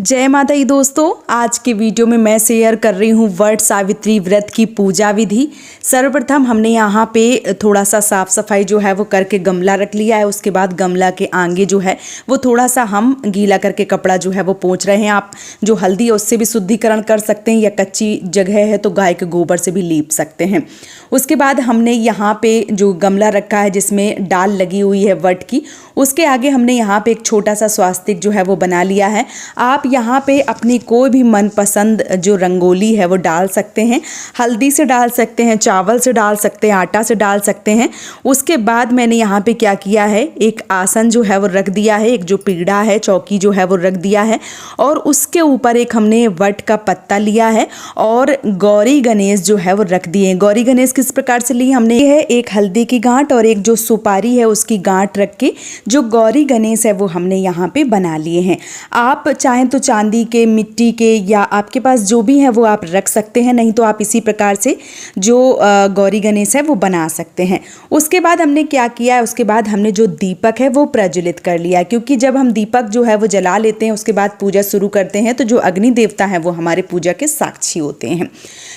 जय माता दी दोस्तों, आज के वीडियो में मैं शेयर कर रही हूँ वट सावित्री व्रत की पूजा विधि। सर्वप्रथम हमने यहाँ पे थोड़ा सा साफ सफाई जो है वो करके गमला रख लिया है। उसके बाद गमला के आगे जो है वो थोड़ा सा हम गीला करके कपड़ा जो है वो पोंछ रहे हैं। आप जो हल्दी है उससे भी शुद्धिकरण कर सकते हैं या कच्ची जगह है तो गाय के गोबर से भी लीप सकते हैं। उसके बाद हमने यहाँ पे जो गमला रखा है जिसमें डाल लगी हुई है वट की, उसके आगे हमने यहाँ पे एक छोटा सा स्वास्तिक जो है वो बना लिया है। आप यहाँ पे अपनी कोई भी मनपसंद जो रंगोली है वो डाल सकते हैं। हल्दी से डाल सकते हैं, चावल से डाल सकते हैं, आटा से डाल सकते हैं। उसके बाद मैंने यहाँ पे क्या किया है, एक आसन जो है वो रख दिया है, एक जो पीढ़ा है चौकी जो है वो रख दिया है और उसके ऊपर एक हमने वट का पत्ता लिया है और गौरी गणेश जो है वो रख दिए। गौरी गणेश किस प्रकार से लिए हमने, है एक हल्दी की गांठ और एक जो सुपारी है उसकी गांठ रख के जो गौरी गणेश है वो हमने यहाँ पे बना लिए हैं। आप चाहें तो चांदी के, मिट्टी के या आपके पास जो भी है वो आप रख सकते हैं, नहीं तो आप इसी प्रकार से जो गौरी गणेश है वो बना सकते हैं। उसके बाद हमने क्या किया है, उसके बाद हमने जो दीपक है वो प्रज्वलित कर लिया, क्योंकि जब हम दीपक जो है वो जला लेते हैं उसके बाद पूजा शुरू करते हैं तो जो अग्नि देवता है वो हमारे पूजा के साक्षी होते हैं।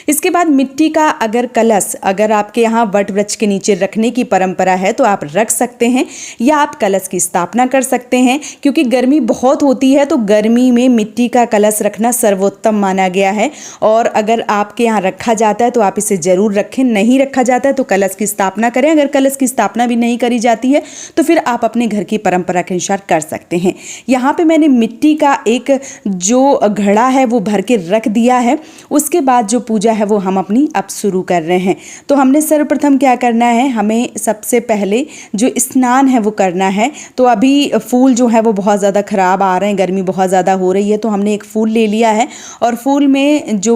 इसके बाद मिट्टी का अगर कलश अगर आपके यहाँ वट वृक्ष के नीचे रखने की परंपरा है तो आप रख सकते हैं या आप कलश की स्थापना कर सकते हैं, क्योंकि गर्मी बहुत होती है तो गर्मी में मिट्टी का कलश रखना सर्वोत्तम माना गया है। और अगर आपके यहाँ रखा जाता है तो आप इसे जरूर रखें, नहीं रखा जाता है तो कलश की स्थापना करें। अगर कलश की स्थापना भी नहीं करी जाती है तो फिर आप अपने घर की परंपरा के अनुसार कर सकते हैं। यहाँ पे मैंने मिट्टी का एक जो घड़ा है वो भर के रख दिया है। उसके बाद जो पूजा है वो हम अपनी अब शुरू कर रहे हैं। तो हमने सर्वप्रथम क्या करना है, हमें सबसे पहले जो स्नान है वो करना है। तो अभी फूल जो है वो बहुत ज़्यादा ख़राब आ रहे हैं, गर्मी बहुत ज़्यादा हो रही है, तो हमने एक फूल ले लिया है और फूल में जो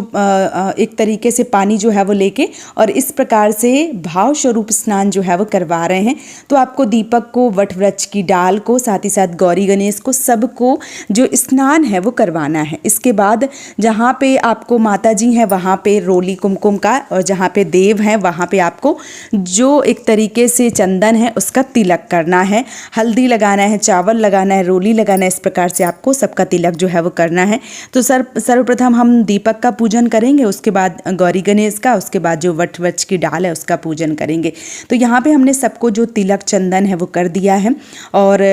एक तरीके से पानी जो है वो लेके और इस प्रकार से भाव स्वरूप स्नान जो है वो करवा रहे हैं। तो आपको दीपक को, वट वृक्ष की डाल को, साथ ही साथ गौरी गणेश को, सबको जो स्नान है वो करवाना है। इसके बाद जहाँ पे आपको माता जी हैं वहाँ पे रोली कुमकुम का और जहाँ पे देव हैं वहाँ पे आपको जो एक तरीके से चंदन है उसका तिलक करना है, हल्दी लगाना है, चावल लगाना है, रोली लगाना है। इस प्रकार से आपको सबका तिलक जो है वो करना है। तो सर्वप्रथम हम दीपक का पूजन करेंगे, उसके बाद गौरी गणेश का, उसके बाद जो वट वृक्ष की डाल है उसका पूजन करेंगे। तो यहाँ पे हमने सबको जो तिलक चंदन है वो कर दिया है और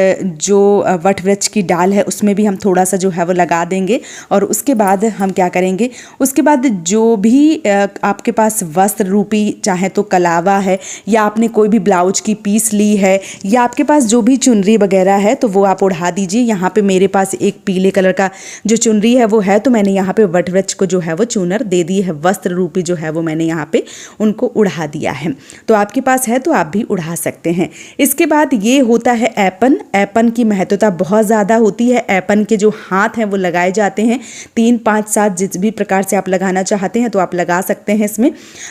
जो वट वृक्ष की डाल है उसमें भी हम थोड़ा सा जो है वो लगा देंगे। और उसके बाद हम क्या करेंगे, उसके बाद जो भी आपके पास वस्त्र रूपी, चाहे तो कलावा है या आपने कोई भी ब्लाउज की पीस ली है या आपके पास जो भी चुनरी वगैरह है तो वो आप उड़ा दीजिए। यहाँ पे मेरे पास एक पीले कलर का जो चुनरी है वो है, तो मैंने यहाँ पे वट वृक्ष को जो है वो चूनर दे दी है, वस्त्र रूपी जो है वो मैंने यहाँ पे उनको उड़ा दिया है। तो आपके पास है तो आप भी उड़ा सकते हैं। इसके बाद ये होता है ऐपन। ऐपन की महत्वता बहुत ज़्यादा होती है। ऐपन के जो हाथ हैं वो लगाए जाते हैं 3, 5, 7 जिस भी प्रकार से आप लगाना चाहते हैं तो आप लगा सकते हैं इसमें।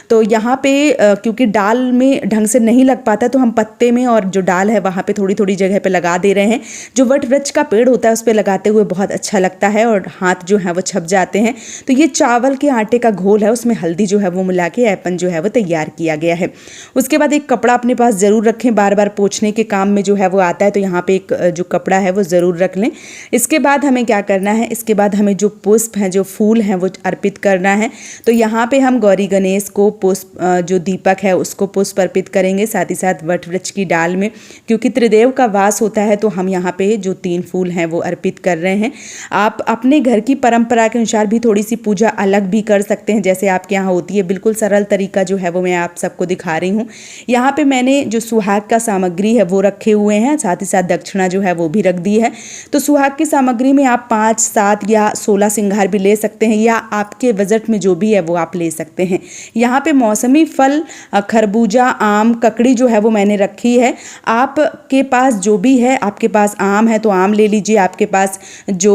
तो यहाँ पे क्योंकि डाल में ढंग से नहीं लग पाता तो हम पत्ते में और जो डाल है वहाँ पे थोड़ी थोड़ी जगह पे लगा दे रहे हैं। जो वट वृक्ष का पेड़ होता है उस पर लगाते हुए बहुत अच्छा लगता है और हाथ जो है वो छप जाते हैं। तो ये चावल के आटे का घोल है, उसमें हल्दी जो है वो मिला के ऐपन जो है वो तैयार किया गया है। उसके बाद एक कपड़ा अपने पास ज़रूर रखें, बार बार पोंछने के काम में जो है वो आता है, तो यहाँ पे एक जो कपड़ा है वो ज़रूर रख लें। इसके बाद हमें क्या करना है, इसके बाद हमें जो पुष्प हैं, जो फूल हैं वो अर्पित करना है। तो यहाँ पे हम गौरी गणेश को पुष्प, जो दीपक है उसको पुष्प अर्पित करेंगे, साथ ही साथ वट वृक्ष की डाल में क्योंकि त्रिदेव का वास होता है तो हम यहाँ पे जो 3 फूल हैं वो अर्पित कर रहे हैं। आप अपने घर की परंपरा के अनुसार भी थोड़ी सी पूजा अलग भी कर सकते हैं, जैसे आपके यहाँ होती है। बिल्कुल सरल तरीका जो है वो मैं आप सबको दिखा रही हूँ। यहाँ पे मैंने जो सुहाग का सामग्री है वो रखे हुए हैं, साथ ही साथ दक्षिणा जो है वो भी रख दी है। तो सुहाग की सामग्री में आप 5, 7 या 16 सिंगार भी ले सकते हैं या आपके बजट में जो भी है वो आप ले सकते हैं। यहाँ पे मौसमी फल खरबूजा, आम, ककड़ी जो है वो मैंने रखी है। आपके पास जो भी है, आपके पास आम है तो आम ले लीजिए, आपके पास जो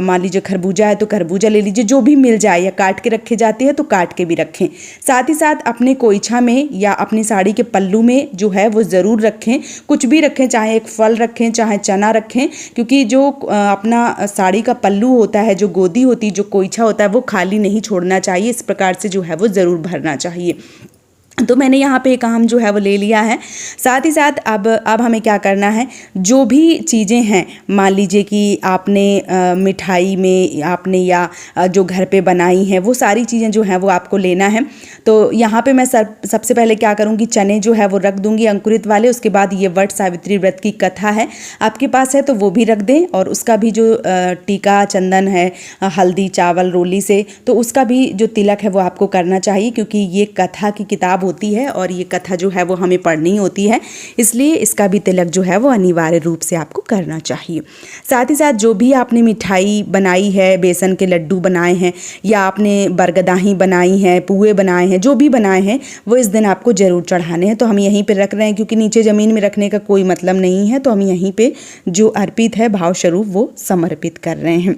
मान लीजिए खरबूजा है तो खरबूजा ले लीजिए, जो भी मिल जाए, या काट के रखे जाते हैं तो काट के भी रखें। साथ ही साथ अपने कोइछा में या अपनी साड़ी के पल्लू में जो है वो ज़रूर रखें, कुछ भी रखें, चाहे एक फल रखें, चाहे चना रखें, क्योंकि जो अपना साड़ी का पल्लू होता है, जो गोदी होती है, जो कोइछा होता है वो खाली नहीं छोड़ना चाहिए। इस प्रकार से जो है वो ज़रूर भरना चाहिए। तो मैंने यहाँ पे एक आम जो है वो ले लिया है। साथ ही साथ अब हमें क्या करना है, जो भी चीज़ें हैं, मान लीजिए कि आपने मिठाई में आपने या जो घर पे बनाई हैं वो सारी चीज़ें जो हैं वो आपको लेना है। तो यहाँ पे मैं सबसे पहले क्या करूँगी, चने जो है वो रख दूँगी अंकुरित वाले। उसके बाद ये वट सावित्री व्रत की कथा है, आपके पास है तो वो भी रख दें, और उसका भी जो टीका चंदन है हल्दी चावल रोली से, तो उसका भी जो तिलक है वो आपको करना चाहिए, क्योंकि ये कथा की किताब होती है और ये कथा जो है वो हमें पढ़नी होती है, इसलिए इसका भी तिलक जो है वो अनिवार्य रूप से आपको करना चाहिए। साथ ही साथ जो भी आपने मिठाई बनाई है, बेसन के लड्डू बनाए हैं या आपने बरगदाही बनाई है, पुए बनाए हैं, जो भी बनाए हैं वो इस दिन आपको ज़रूर चढ़ाने हैं। तो हम यहीं पे रख रहे हैं, क्योंकि नीचे ज़मीन में रखने का कोई मतलब नहीं है, तो हम यहीं पे जो अर्पित है भाव स्वरूप वो समर्पित कर रहे हैं।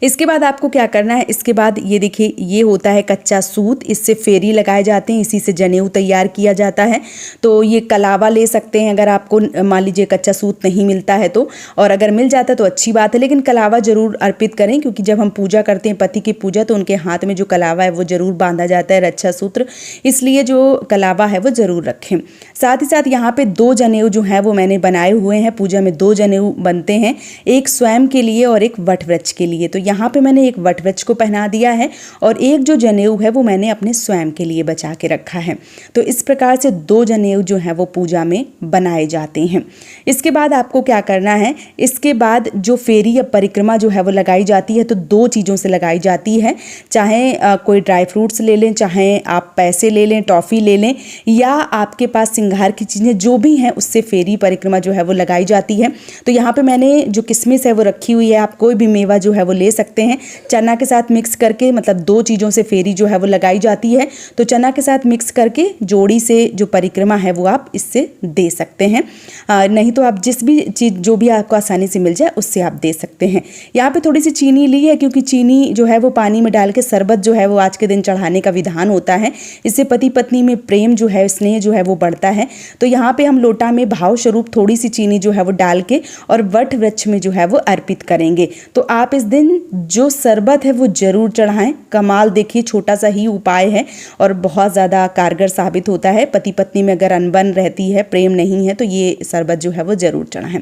इसके बाद आपको क्या करना है, इसके बाद ये देखिए ये होता है कच्चा सूत, इससे फेरी लगाए जाते हैं, इसी से जनेऊ तैयार किया जाता है। तो ये कलावा ले सकते हैं अगर आपको मान लीजिए कच्चा सूत नहीं मिलता है तो, और अगर मिल जाता है तो अच्छी बात है, लेकिन कलावा जरूर अर्पित करें, क्योंकि जब हम पूजा करते हैं पति की पूजा तो उनके हाथ में जो कलावा है वो जरूर बांधा जाता है, रक्षा सूत्र, इसलिए जो कलावा है वो जरूर रखें। साथ ही साथ यहाँ पे 2 जनेऊ जो हैं वो मैंने बनाए हुए हैं, पूजा में 2 जनेऊ बनते हैं, एक स्वयं के लिए और एक वटवृक्ष के लिए। तो यहाँ पे मैंने एक वटवृक्ष को पहना दिया है और एक जो जनेऊ है वो मैंने अपने स्वयं के लिए बचा के रखा है। तो इस प्रकार से 2 जनेऊ जो हैं वो पूजा में बनाए जाते हैं। इसके बाद आपको क्या करना है, इसके बाद जो फेरी या परिक्रमा जो है वो लगाई जाती है, तो 2 चीज़ों से लगाई जाती है, चाहे कोई ड्राई फ्रूट्स ले लें, चाहे आप पैसे ले लें, टॉफ़ी ले लें, या आपके पास सिंगार की चीज़ें जो भी हैं उससे फेरी परिक्रमा जो है वो लगाई जाती है। तो यहाँ पे मैंने जो किशमिश है वो रखी हुई है, आप कोई भी मेवा जो है वो ले सकते हैं, चना के साथ मिक्स करके, मतलब 2 चीज़ों से फेरी जो है वो लगाई जाती है। तो चना के साथ मिक्स करके जोड़ी से जो परिक्रमा है वो आप इससे दे सकते हैं, नहीं तो आप जिस भी चीज़ जो भी आपको आसानी से मिल जाए उससे आप दे सकते हैं। यहाँ पे थोड़ी सी चीनी ली है, क्योंकि चीनी जो है वो पानी में डाल के शरबत जो है वो आज के दिन चढ़ाने का विधान होता है, इससे पति पत्नी में प्रेम जो है, स्नेह जो है वो बढ़ता है। तो यहाँ पे हम लोटा में भाव स्वरूप थोड़ी सी चीनी जो है वो डाल के और वट वृक्ष में जो है वो अर्पित करेंगे। तो आप इस दिन जो शरबत है वो जरूर चढ़ाएं। कमाल देखिए, छोटा सा ही उपाय है और बहुत ज़्यादा कारगर साबित होता है। पति पत्नी में अगर अनबन रहती है, प्रेम नहीं है, तो ये शरबत जो है वो जरूर चढ़ाएं।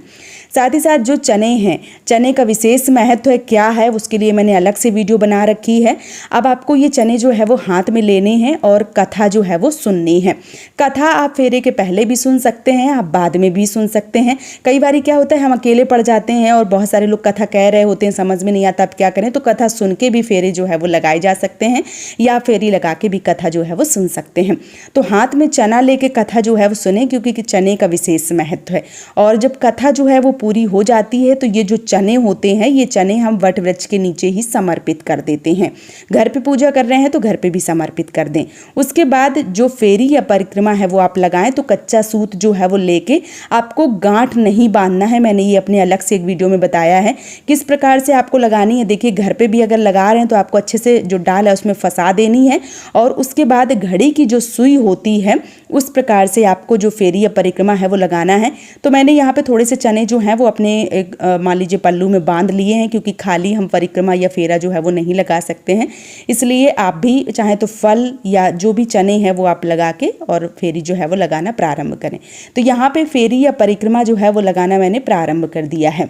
साथ ही साथ जो चने हैं, चने का विशेष महत्व है, क्या है उसके लिए मैंने अलग से वीडियो बना रखी है। अब आपको ये चने जो है वो हाथ में लेने हैं और कथा जो है वो सुननी है। कथा आप फेरे के पहले भी सुन सकते हैं, आप बाद में भी सुन सकते हैं। कई बार क्या होता है, हम अकेले पड़ जाते हैं और बहुत सारे लोग कथा कह रहे होते हैं, समझ में नहीं आता अब क्या करें, तो कथा सुन के भी फेरे जो है वो लगाए जा सकते हैं, या फेरी लगा के भी कथा जो है वो सुन सकते हैं। तो हाथ में चना लेके कथा जो है वो सुने, क्योंकि चने का विशेष महत्व है। और जब कथा जो है वो पूरी हो जाती है तो ये जो चने होते हैं, ये चने हम वट वृक्ष के नीचे ही समर्पित कर देते हैं। घर पे पूजा कर रहे हैं तो घर पे भी समर्पित कर दें। उसके बाद जो फेरी या परिक्रमा है वो आप लगाएं, तो कच्चा सूत जो है वो लेके आपको गांठ नहीं बांधना है। मैंने ये अपने अलग से एक वीडियो में बताया है किस प्रकार से आपको लगानी है। देखिए, घर पे भी अगर लगा रहे हैं तो आपको अच्छे से जो डाल है उसमें फंसा देनी है, और उसके बाद घड़ी की जो सुई होती है उस प्रकार से आपको जो फेरी या परिक्रमा है वो लगाना है। तो मैंने यहाँ पे थोड़े से चने जो हैं वो अपने एक मान लीजिए पल्लू में बांध लिए हैं, क्योंकि खाली हम परिक्रमा या फेरा जो है वो नहीं लगा सकते हैं, इसलिए आप भी चाहे तो फल या जो भी चने हैं वो आप लगा के और फेरी जो है वो लगाना प्रारंभ करें। तो यहाँ पे फेरी या परिक्रमा जो है वो लगाना मैंने प्रारंभ कर दिया है।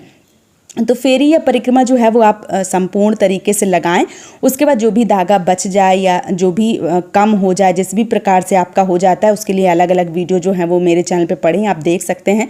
तो फेरी या परिक्रमा जो है वो आप संपूर्ण तरीके से लगाएं। उसके बाद जो भी धागा बच जाए या जो भी कम हो जाए, जिस भी प्रकार से आपका हो जाता है, उसके लिए अलग अलग वीडियो जो है वो मेरे चैनल पे पड़े हैं, आप देख सकते हैं।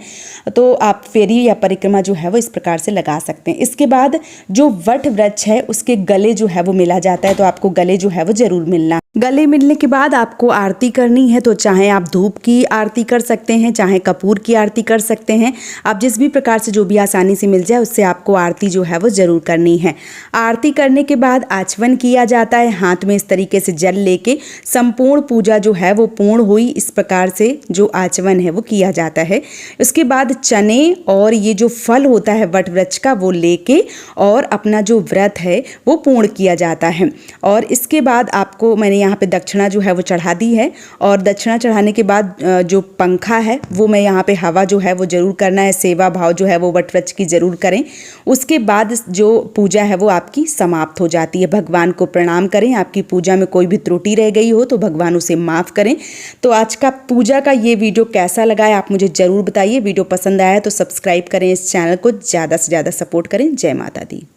तो आप फेरी या परिक्रमा जो है वो इस प्रकार से लगा सकते हैं। इसके बाद जो वट वृक्ष है उसके गले जो है वो मिला जाता है, तो आपको गले जो है वो जरूर मिलना। गले मिलने के बाद आपको आरती करनी है, तो चाहे आप धूप की आरती कर सकते हैं, चाहे कपूर की आरती कर सकते हैं। आप जिस भी प्रकार से जो भी आसानी से मिल जाए उससे आपको आरती जो है वो जरूर करनी है। आरती करने के बाद आचमन किया जाता है, हाथ में इस तरीके से जल लेके संपूर्ण पूजा जो है वो पूर्ण हुई, इस प्रकार से जो आचमन है वो किया जाता है। उसके बाद चने और ये जो फल होता है वट वृक्ष का वो लेके और अपना जो व्रत है वो पूर्ण किया जाता है। और इसके बाद आपको मैंने यहाँ पे दक्षिणा जो है वो चढ़ा दी है। और दक्षिणा चढ़ाने के बाद जो पंखा है वो मैं यहाँ पे हवा जो है वो ज़रूर करना है, सेवा भाव जो है वो वट वृक्ष की ज़रूर करें। उसके बाद जो पूजा है वो आपकी समाप्त हो जाती है। भगवान को प्रणाम करें, आपकी पूजा में कोई भी त्रुटि रह गई हो तो भगवान उसे माफ़ करें। तो आज का पूजा का ये वीडियो कैसा लगा है आप मुझे ज़रूर बताइए। वीडियो पसंद आया है तो सब्सक्राइब करें, इस चैनल को ज़्यादा से ज़्यादा सपोर्ट करें। जय माता दी।